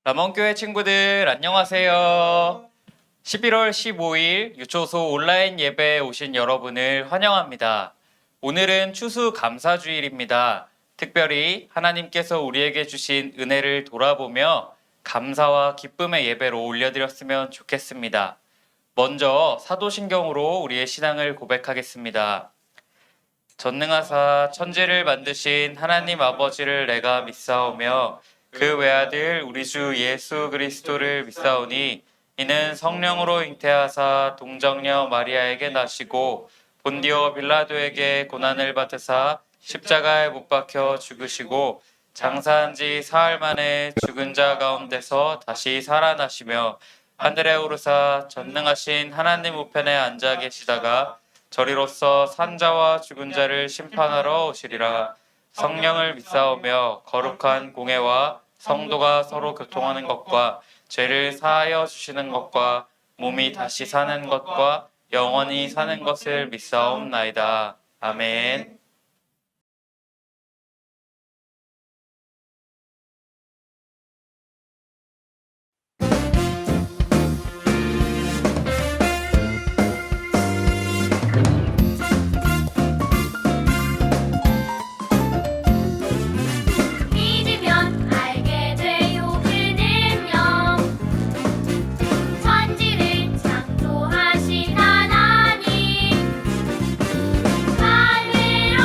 남원교회 친구들 안녕하세요. 11월 15일 유초소 온라인 예배에 오신 여러분을 환영합니다. 오늘은 추수감사주일입니다. 특별히 하나님께서 우리에게 주신 은혜를 돌아보며 감사와 기쁨의 예배로 올려드렸으면 좋겠습니다. 먼저 사도신경으로 우리의 신앙을 고백하겠습니다. 전능하사 천지를 만드신 하나님 아버지를 내가 믿사오며 그 외아들 우리 주 예수 그리스도를 믿사오니 이는 성령으로 잉태하사 동정녀 마리아에게 나시고 본디오 빌라도에게 고난을 받으사 십자가에 못 박혀 죽으시고 장사한 지 사흘 만에 죽은 자 가운데서 다시 살아나시며 하늘에 오르사 전능하신 하나님 우편에 앉아 계시다가 저리로서 산자와 죽은 자를 심판하러 오시리라. 성령을 믿사오며 거룩한 공회와 성도가 서로 교통하는 것과 죄를 사하여 주시는 것과 몸이 다시 사는 것과 영원히 사는 것을 믿사옵나이다. 아멘. 믿으면 알게 돼요 그 능력 천지를 창조하신 하나님 할례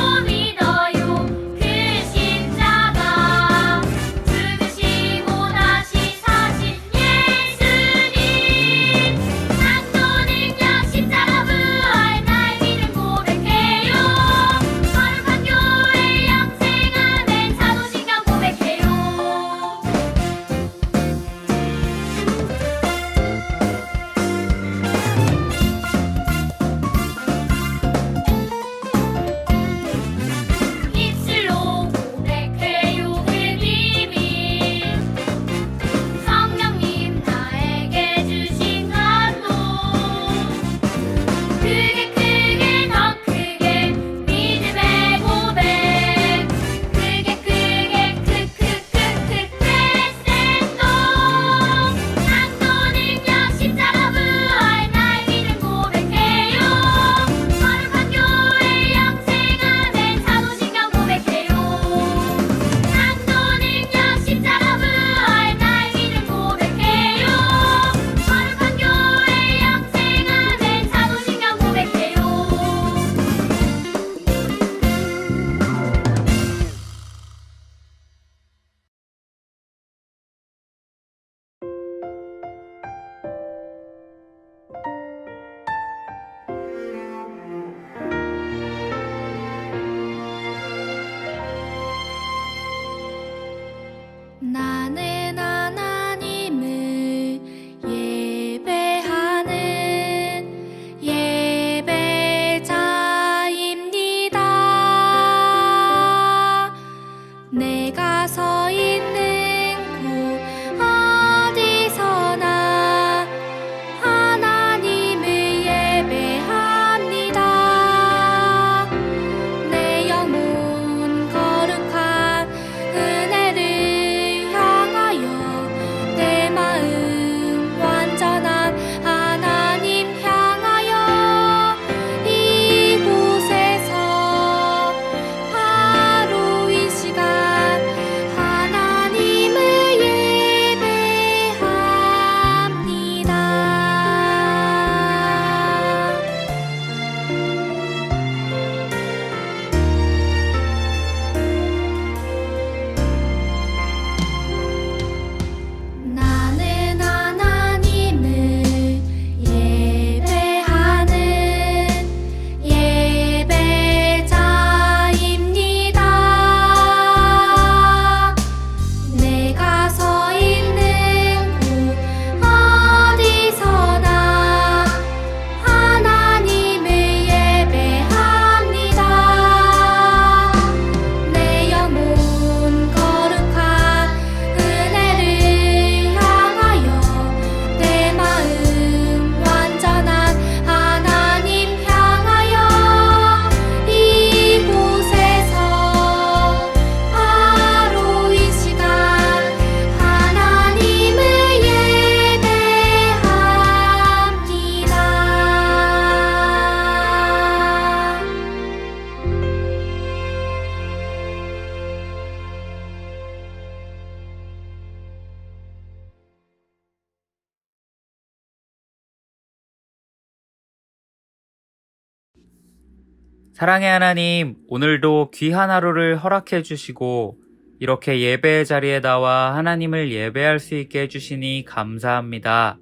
사랑의 하나님, 오늘도 귀한 하루를 허락해 주시고 이렇게 예배의 자리에 나와 하나님을 예배할 수 있게 해주시니 감사합니다.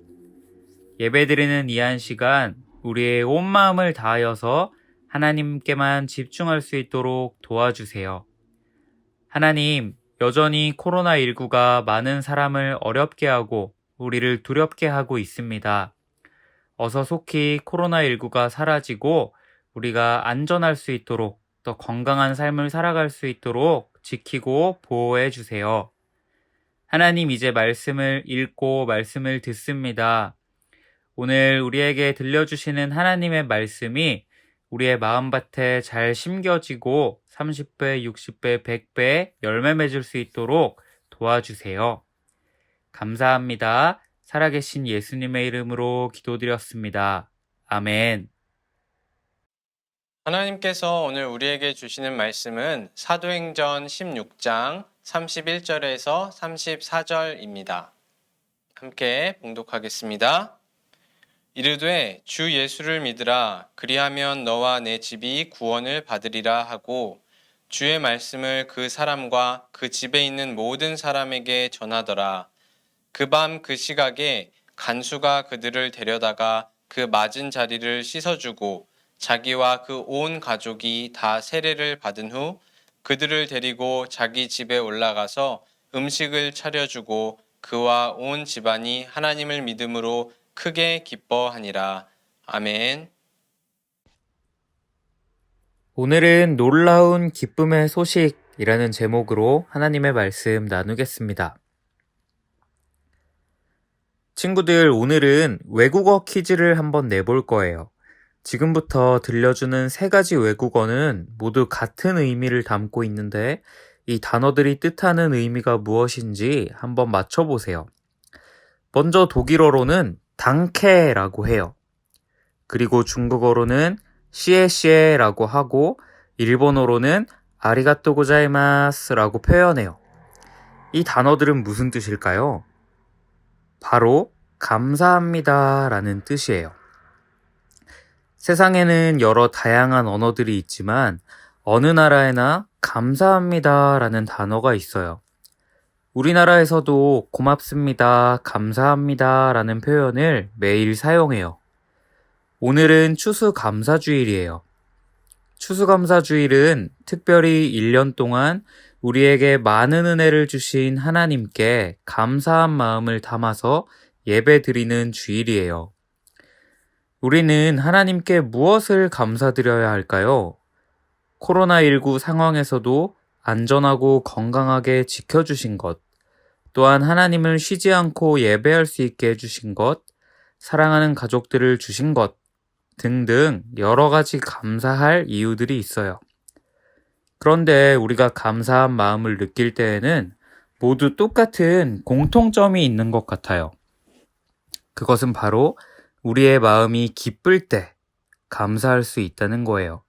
예배드리는 이 한 시간 우리의 온 마음을 다하여서 하나님께만 집중할 수 있도록 도와주세요. 하나님, 여전히 코로나19가 많은 사람을 어렵게 하고 우리를 두렵게 하고 있습니다. 어서 속히 코로나19가 사라지고 우리가 안전할 수 있도록 더 건강한 삶을 살아갈 수 있도록 지키고 보호해 주세요. 하나님, 이제 말씀을 읽고 말씀을 듣습니다. 오늘 우리에게 들려주시는 하나님의 말씀이 우리의 마음밭에 잘 심겨지고 30배, 60배, 100배 열매 맺을 수 있도록 도와주세요. 감사합니다. 살아계신 예수님의 이름으로 기도드렸습니다. 아멘. 하나님께서 오늘 우리에게 주시는 말씀은 사도행전 16장 31절에서 34절입니다. 함께 봉독하겠습니다. 이르되 주 예수를 믿으라. 그리하면 너와 내 집이 구원을 받으리라 하고 주의 말씀을 그 사람과 그 집에 있는 모든 사람에게 전하더라. 그 밤 그 시각에 간수가 그들을 데려다가 그 맞은 자리를 씻어주고 자기와 그 온 가족이 다 세례를 받은 후 그들을 데리고 자기 집에 올라가서 음식을 차려주고 그와 온 집안이 하나님을 믿음으로 크게 기뻐하니라. 아멘. 오늘은 놀라운 기쁨의 소식이라는 제목으로 하나님의 말씀 나누겠습니다. 친구들, 오늘은 외국어 퀴즈를 한번 내볼 거예요. 지금부터 들려주는 3가지 외국어는 모두 같은 의미를 담고 있는데 이 단어들이 뜻하는 의미가 무엇인지 한번 맞춰보세요. 먼저 독일어로는 당케라고 해요. 그리고 중국어로는 시에시에라고 하고 일본어로는 아리가또 고자이마스라고 표현해요. 이 단어들은 무슨 뜻일까요? 바로 감사합니다 라는 뜻이에요. 세상에는 여러 다양한 언어들이 있지만 어느 나라에나 감사합니다 라는 단어가 있어요. 우리나라에서도 고맙습니다, 감사합니다 라는 표현을 매일 사용해요. 오늘은 추수감사주일이에요. 추수감사주일은 특별히 1년 동안 우리에게 많은 은혜를 주신 하나님께 감사한 마음을 담아서 예배드리는 주일이에요. 우리는 하나님께 무엇을 감사드려야 할까요? 코로나19 상황에서도 안전하고 건강하게 지켜주신 것, 또한 하나님을 쉬지 않고 예배할 수 있게 해주신 것, 사랑하는 가족들을 주신 것 등등 여러 가지 감사할 이유들이 있어요. 그런데 우리가 감사한 마음을 느낄 때에는 모두 똑같은 공통점이 있는 것 같아요. 그것은 바로 우리의 마음이 기쁠 때 감사할 수 있다는 거예요.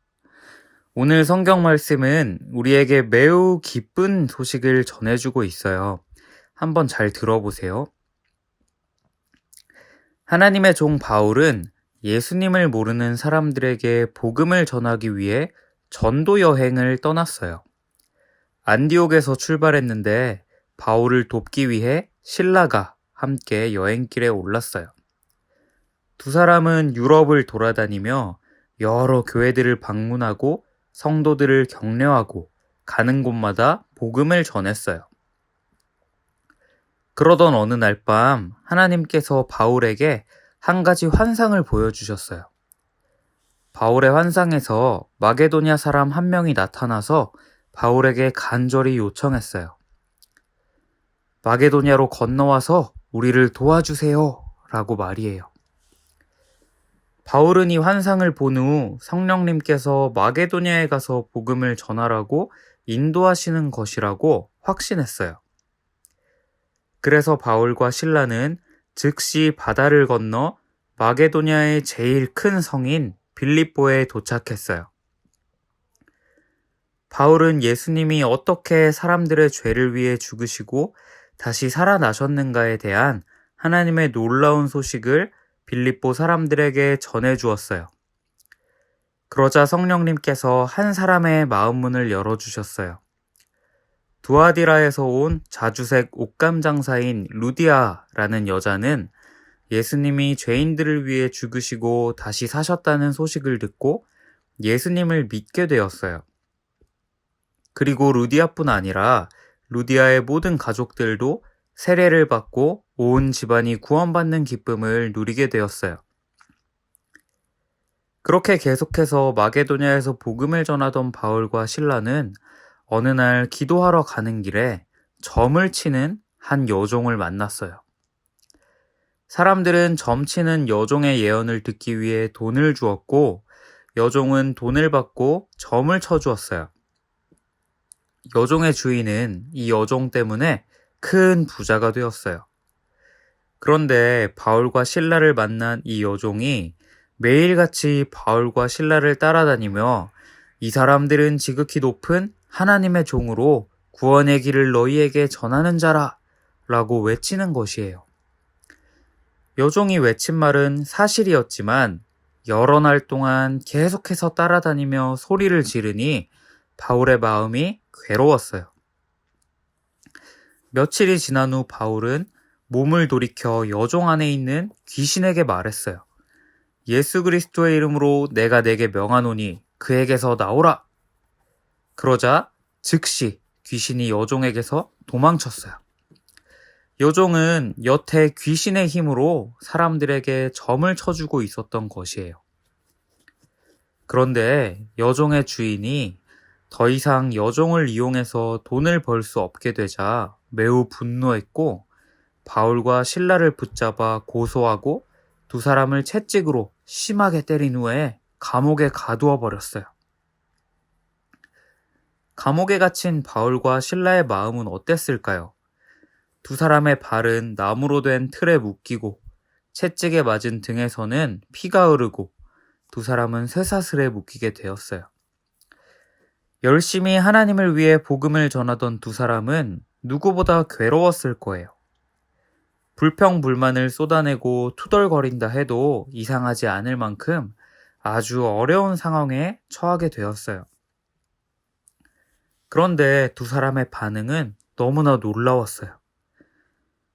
오늘 성경 말씀은 우리에게 매우 기쁜 소식을 전해주고 있어요. 한번 잘 들어보세요. 하나님의 종 바울은 예수님을 모르는 사람들에게 복음을 전하기 위해 전도 여행을 떠났어요. 안디옥에서 출발했는데 바울을 돕기 위해 실라가 함께 여행길에 올랐어요. 두 사람은 유럽을 돌아다니며 여러 교회들을 방문하고 성도들을 격려하고 가는 곳마다 복음을 전했어요. 그러던 어느 날 밤 하나님께서 바울에게 한 가지 환상을 보여주셨어요. 바울의 환상에서 마게도냐 사람 한 명이 나타나서 바울에게 간절히 요청했어요. 마게도냐로 건너와서 우리를 도와주세요 라고 말이에요. 바울은 이 환상을 본 후 성령님께서 마게도냐에 가서 복음을 전하라고 인도하시는 것이라고 확신했어요. 그래서 바울과 실라는 즉시 바다를 건너 마게도냐의 제일 큰 성인 빌립보에 도착했어요. 바울은 예수님이 어떻게 사람들의 죄를 위해 죽으시고 다시 살아나셨는가에 대한 하나님의 놀라운 소식을 빌립보 사람들에게 전해주었어요. 그러자 성령님께서 한 사람의 마음 문을 열어주셨어요. 두아디라에서 온 자주색 옷감 장사인 루디아라는 여자는 예수님이 죄인들을 위해 죽으시고 다시 사셨다는 소식을 듣고 예수님을 믿게 되었어요. 그리고 루디아뿐 아니라 루디아의 모든 가족들도 세례를 받고 온 집안이 구원받는 기쁨을 누리게 되었어요. 그렇게 계속해서 마게도냐에서 복음을 전하던 바울과 실라는 어느 날 기도하러 가는 길에 점을 치는 한 여종을 만났어요. 사람들은 점 치는 여종의 예언을 듣기 위해 돈을 주었고 여종은 돈을 받고 점을 쳐주었어요. 여종의 주인은 이 여종 때문에 큰 부자가 되었어요. 그런데 바울과 실라를 만난 이 여종이 매일같이 바울과 실라를 따라다니며 이 사람들은 지극히 높은 하나님의 종으로 구원의 길을 너희에게 전하는 자라 라고 외치는 것이에요. 여종이 외친 말은 사실이었지만 여러 날 동안 계속해서 따라다니며 소리를 지르니 바울의 마음이 괴로웠어요. 며칠이 지난 후 바울은 몸을 돌이켜 여종 안에 있는 귀신에게 말했어요. 예수 그리스도의 이름으로 내가 내게 명하노니 그에게서 나오라. 그러자 즉시 귀신이 여종에게서 도망쳤어요. 여종은 여태 귀신의 힘으로 사람들에게 점을 쳐주고 있었던 것이에요. 그런데 여종의 주인이 더 이상 여종을 이용해서 돈을 벌 수 없게 되자 매우 분노했고 바울과 실라를 붙잡아 고소하고 두 사람을 채찍으로 심하게 때린 후에 감옥에 가두어 버렸어요. 감옥에 갇힌 바울과 실라의 마음은 어땠을까요? 두 사람의 발은 나무로 된 틀에 묶이고 채찍에 맞은 등에서는 피가 흐르고 두 사람은 쇠사슬에 묶이게 되었어요. 열심히 하나님을 위해 복음을 전하던 두 사람은 누구보다 괴로웠을 거예요. 불평불만을 쏟아내고 투덜거린다 해도 이상하지 않을 만큼 아주 어려운 상황에 처하게 되었어요. 그런데 두 사람의 반응은 너무나 놀라웠어요.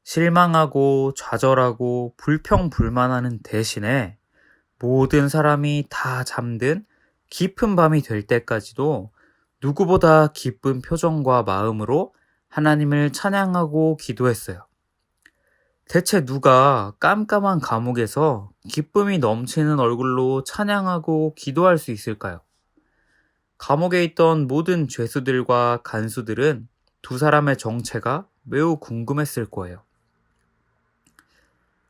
실망하고 좌절하고 불평불만하는 대신에 모든 사람이 다 잠든 깊은 밤이 될 때까지도 누구보다 기쁜 표정과 마음으로 하나님을 찬양하고 기도했어요. 대체 누가 깜깜한 감옥에서 기쁨이 넘치는 얼굴로 찬양하고 기도할 수 있을까요? 감옥에 있던 모든 죄수들과 간수들은 두 사람의 정체가 매우 궁금했을 거예요.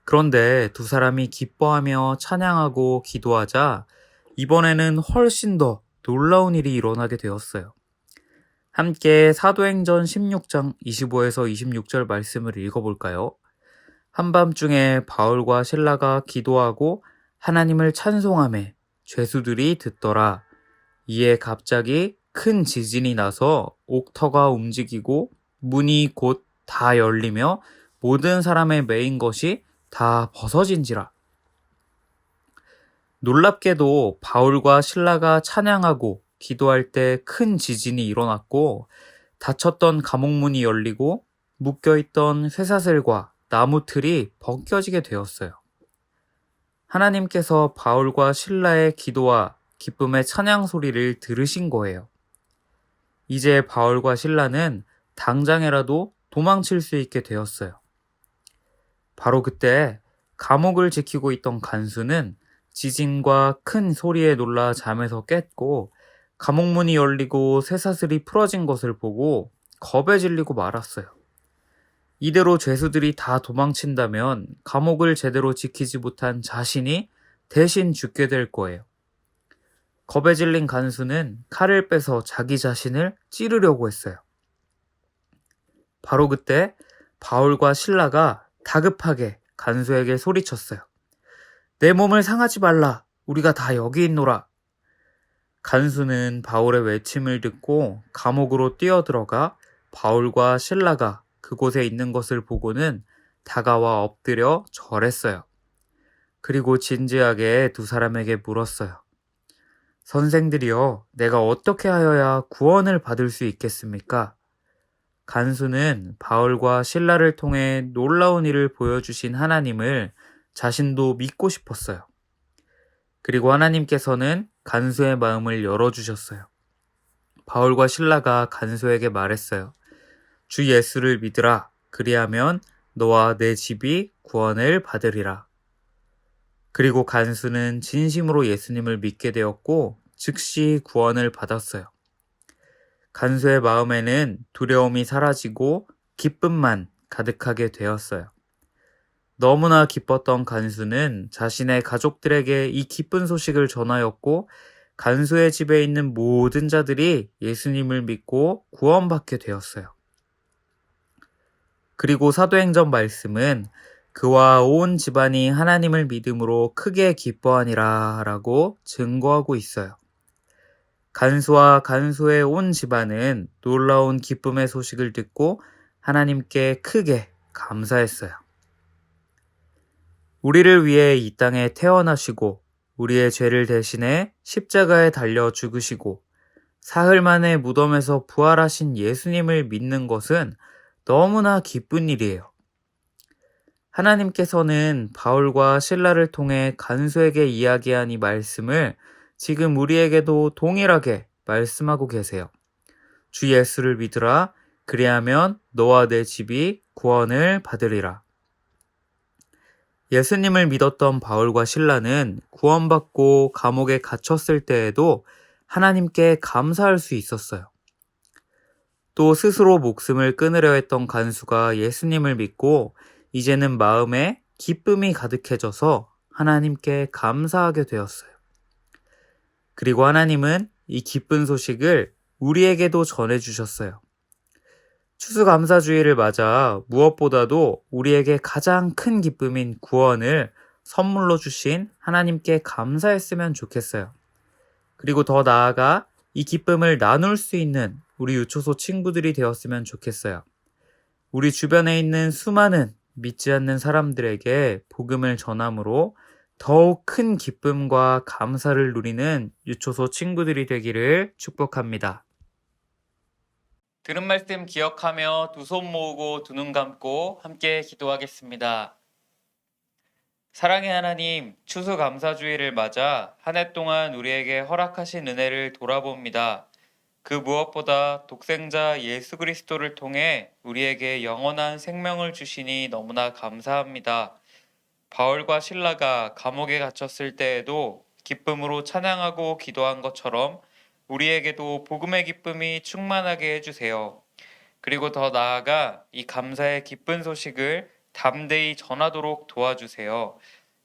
그런데 두 사람이 기뻐하며 찬양하고 기도하자 이번에는 훨씬 더 놀라운 일이 일어나게 되었어요. 함께 사도행전 16장 25에서 26절 말씀을 읽어볼까요? 한밤중에 바울과 실라가 기도하고 하나님을 찬송하며 죄수들이 듣더라. 이에 갑자기 큰 지진이 나서 옥터가 움직이고 문이 곧 다 열리며 모든 사람의 매인 것이 다 벗어진지라. 놀랍게도 바울과 실라가 찬양하고 기도할 때 큰 지진이 일어났고 닫혔던 감옥문이 열리고 묶여있던 쇠사슬과 나무 틀이 벗겨지게 되었어요. 하나님께서 바울과 실라의 기도와 기쁨의 찬양 소리를 들으신 거예요. 이제 바울과 실라는 당장이라도 도망칠 수 있게 되었어요. 바로 그때 감옥을 지키고 있던 간수는 지진과 큰 소리에 놀라 잠에서 깼고 감옥문이 열리고 쇠사슬이 풀어진 것을 보고 겁에 질리고 말았어요. 이대로 죄수들이 다 도망친다면 감옥을 제대로 지키지 못한 자신이 대신 죽게 될 거예요. 겁에 질린 간수는 칼을 빼서 자기 자신을 찌르려고 했어요. 바로 그때 바울과 실라가 다급하게 간수에게 소리쳤어요. 내 몸을 상하지 말라. 우리가 다 여기 있노라. 간수는 바울의 외침을 듣고 감옥으로 뛰어들어가 바울과 실라가 그곳에 있는 것을 보고는 다가와 엎드려 절했어요. 그리고 진지하게 두 사람에게 물었어요. 선생들이여, 내가 어떻게 하여야 구원을 받을 수 있겠습니까? 간수는 바울과 실라를 통해 놀라운 일을 보여주신 하나님을 자신도 믿고 싶었어요. 그리고 하나님께서는 간수의 마음을 열어주셨어요. 바울과 실라가 간수에게 말했어요. 주 예수를 믿으라. 그리하면 너와 내 집이 구원을 받으리라. 그리고 간수는 진심으로 예수님을 믿게 되었고 즉시 구원을 받았어요. 간수의 마음에는 두려움이 사라지고 기쁨만 가득하게 되었어요. 너무나 기뻤던 간수는 자신의 가족들에게 이 기쁜 소식을 전하였고 간수의 집에 있는 모든 자들이 예수님을 믿고 구원받게 되었어요. 그리고 사도행전 말씀은 그와 온 집안이 하나님을 믿음으로 크게 기뻐하니라 라고 증거하고 있어요. 간수와 간수의 온 집안은 놀라운 기쁨의 소식을 듣고 하나님께 크게 감사했어요. 우리를 위해 이 땅에 태어나시고 우리의 죄를 대신해 십자가에 달려 죽으시고 사흘 만에 무덤에서 부활하신 예수님을 믿는 것은 너무나 기쁜 일이에요. 하나님께서는 바울과 실라를 통해 간수에게 이야기한 이 말씀을 지금 우리에게도 동일하게 말씀하고 계세요. 주 예수를 믿으라. 그리하면 너와 내 집이 구원을 받으리라. 예수님을 믿었던 바울과 실라는 구원받고 감옥에 갇혔을 때에도 하나님께 감사할 수 있었어요. 또 스스로 목숨을 끊으려 했던 간수가 예수님을 믿고 이제는 마음에 기쁨이 가득해져서 하나님께 감사하게 되었어요. 그리고 하나님은 이 기쁜 소식을 우리에게도 전해주셨어요. 추수감사주의를 맞아 무엇보다도 우리에게 가장 큰 기쁨인 구원을 선물로 주신 하나님께 감사했으면 좋겠어요. 그리고 더 나아가 이 기쁨을 나눌 수 있는 우리 유초소 친구들이 되었으면 좋겠어요. 우리 주변에 있는 수많은 믿지 않는 사람들에게 복음을 전함으로 더욱 큰 기쁨과 감사를 누리는 유초소 친구들이 되기를 축복합니다. 들은 말씀 기억하며 두 손 모으고 두 눈 감고 함께 기도하겠습니다. 사랑의 하나님, 추수감사주의를 맞아 한 해 동안 우리에게 허락하신 은혜를 돌아봅니다. 그 무엇보다 독생자 예수 그리스도를 통해 우리에게 영원한 생명을 주시니 너무나 감사합니다. 바울과 실라가 감옥에 갇혔을 때에도 기쁨으로 찬양하고 기도한 것처럼 우리에게도 복음의 기쁨이 충만하게 해주세요. 그리고 더 나아가 이 감사의 기쁜 소식을 담대히 전하도록 도와주세요.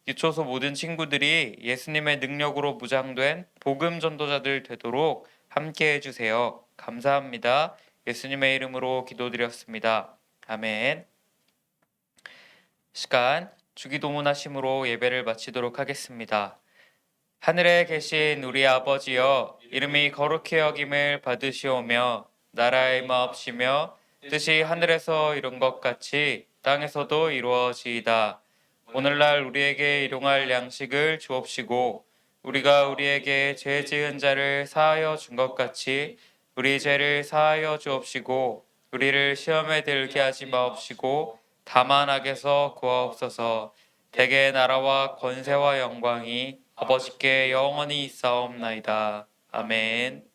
유초소 모든 친구들이 예수님의 능력으로 무장된 복음 전도자들 되도록 함께 해주세요. 감사합니다. 예수님의 이름으로 기도드렸습니다. 아멘. 시간 주기도문하심으로 예배를 마치도록 하겠습니다. 하늘에 계신 우리 아버지여, 이름이 거룩히 여김을 받으시오며 나라의 마옵시며 뜻이 하늘에서 이룬 것 같이 땅에서도 이루어지이다. 오늘날 우리에게 일용할 양식을 주옵시고 우리가 우리에게 죄 지은 자를 사하여 준 것 같이 우리 죄를 사하여 주옵시고 우리를 시험에 들게 하지 마옵시고 다만 악에서 구하옵소서. 대개 나라와 권세와 영광이 아버지께 영원히 있사옵나이다. 아멘.